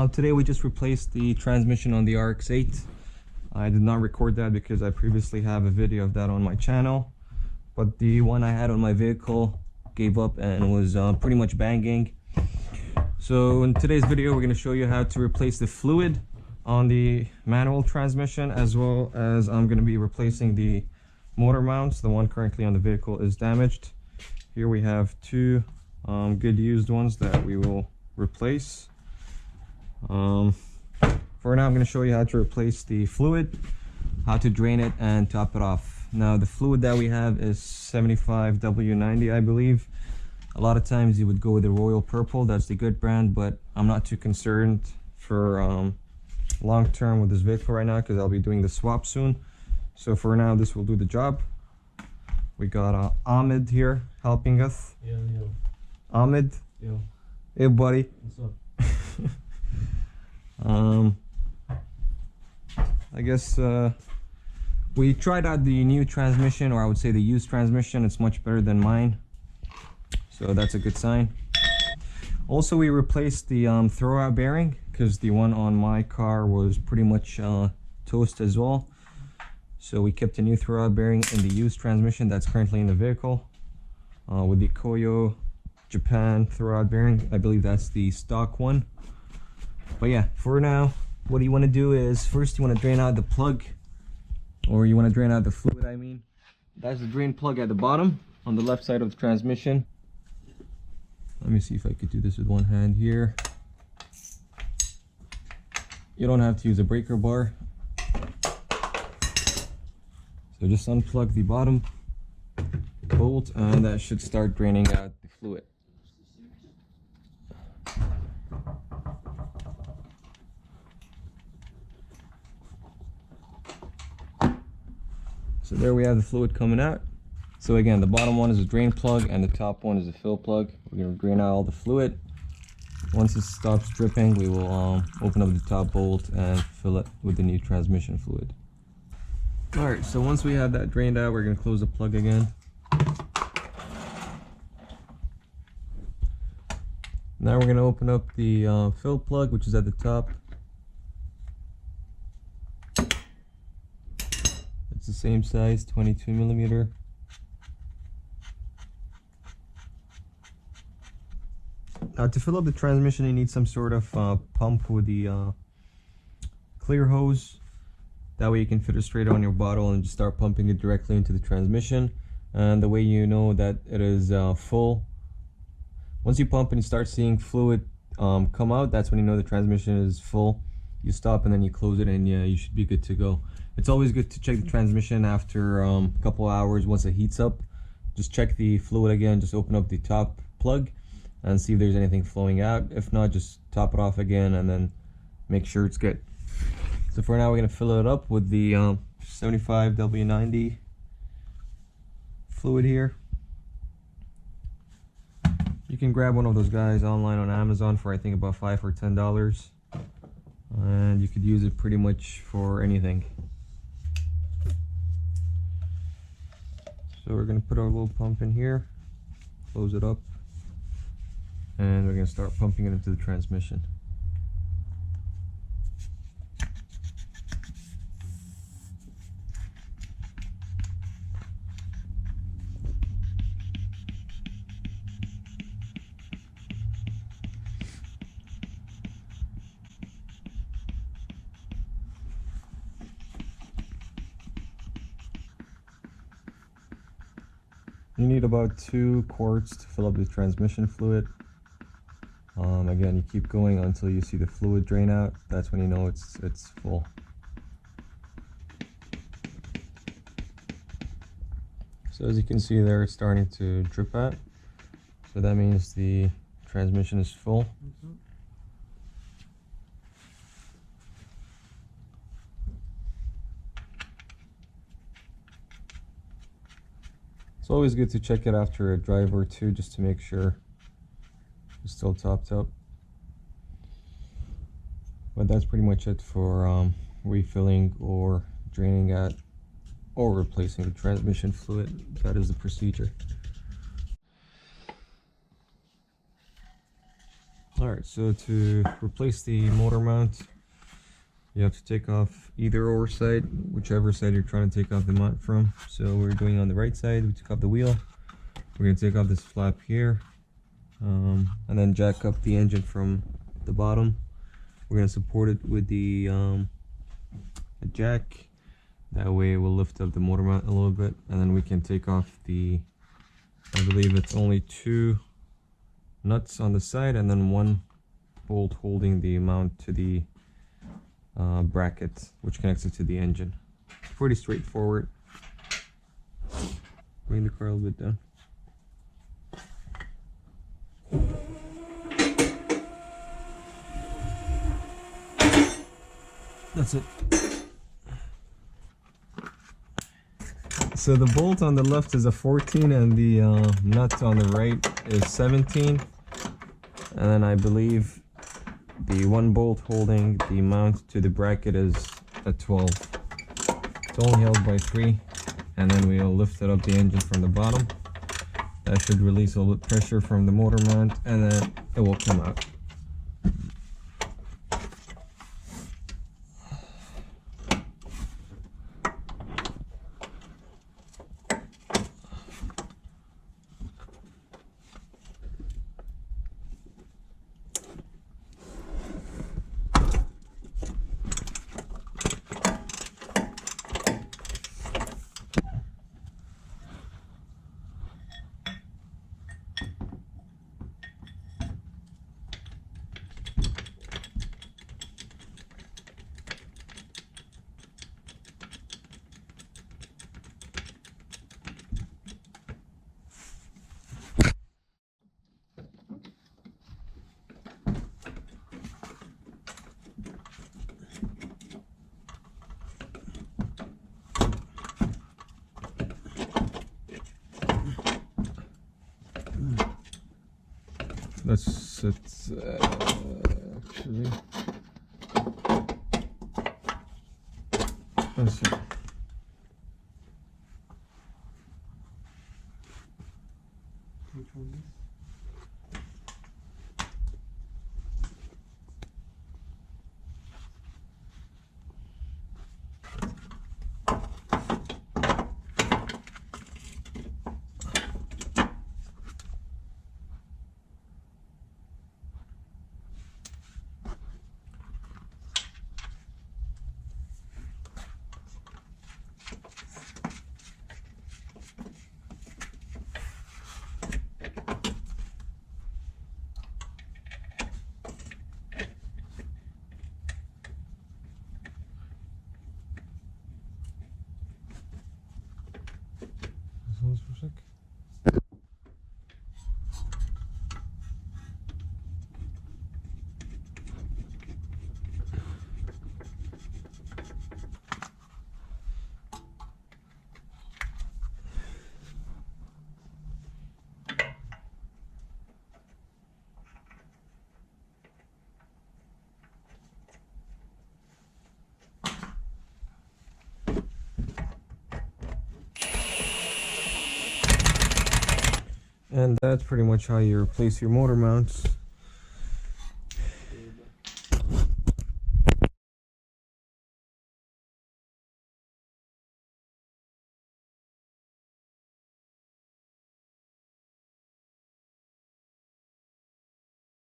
Today we just replaced the transmission on the Rx8. I did not record that because I previously have a video of that on my channel, but the one I had on my vehicle gave up and was pretty much banging. So in today's video we're going to show you how to replace the fluid on the manual transmission, as well as I'm going to be replacing the motor mounts. The one currently on the vehicle is damaged. Here we have two good used ones that we will replace. For now I'm going to show you how to replace the fluid, how to drain it and top it off. Now the fluid that we have is 75W90, I believe. A lot of times you would go with the Royal Purple, that's the good brand, but I'm not too concerned for long term with this vehicle right now because I'll be doing the swap soon. So for now this will do the job. We got Ahmed here helping us. Yo. Ahmed. Yo. Hey buddy. What's up? I guess we tried out the new transmission, or I would say the used transmission. It's much better than mine, so that's a good sign. Also, we replaced the throwout bearing because the one on my car was pretty much toast as well. So we kept a new throwout bearing in the used transmission that's currently in the vehicle with the Koyo Japan throwout bearing. I believe that's the stock one. But yeah, for now, what you want to do is first you want to drain out the plug, or you want to drain out the fluid, I mean. That's the drain plug at the bottom on the left side of the transmission. Let me see if I could do this with one hand here. You don't have to use a breaker bar. So just unplug the bottom bolt and that should start draining out the fluid. So there we have the fluid coming out. So again, the bottom one is a drain plug and the top one is a fill plug. We're going to drain out all the fluid. Once it stops dripping, we will open up the top bolt and fill it with the new transmission fluid. Alright, so once we have that drained out, we're going to close the plug again. Now we're going to open up the fill plug, which is at the top. The same size, 22mm. Now to fill up the transmission you need some sort of pump with the clear hose. That way you can fit it straight on your bottle and just start pumping it directly into the transmission. And the way you know that it is full, once you pump and you start seeing fluid come out, that's when you know the transmission is full. You stop and then you close it and yeah, you should be good to go. It's always good to check the transmission after a couple hours once it heats up. Just check the fluid again, just open up the top plug and see if there's anything flowing out. If not, just top it off again and then make sure it's good. So for now we're going to fill it up with the 75W90 fluid here. You can grab one of those guys online on Amazon for I think about $5 or $10. And you could use it pretty much for anything. So we're going to put our little pump in here, close it up, and we're going to start pumping it into the transmission. You need about 2 quarts to fill up the transmission fluid. Again, you keep going until you see the fluid drain out. That's when you know it's full. So as you can see there, it's starting to drip out. So that means the transmission is full. It's always good to check it after a drive or two just to make sure it's still topped up. But that's pretty much it for refilling or draining out or replacing the transmission fluid. That is the procedure. Alright, so to replace the motor mount, you have to take off either or side, whichever side you're trying to take off the mount from. So we're doing on the right side, we took off the wheel. We're going to take off this flap here, and then jack up the engine from the bottom. We're going to support it with the a jack. That way it will lift up the motor mount a little bit, and then we can take off the, I believe it's only 2 nuts on the side and then 1 bolt holding the mount to the bracket which connects it to the engine. Pretty straightforward. Bring the car a little bit down. That's it. So the bolt on the left is a 14 and the nut on the right is 17. And then I believe the 1 bolt holding the mount to the bracket is a 12. It's only held by 3. And then we'll lift it up the engine from the bottom. That should release a little bit pressure from the motor mount, and then it will come out. That's it, actually. That's it. Which one is? Hold for a sec. And that's pretty much how you replace your motor mounts.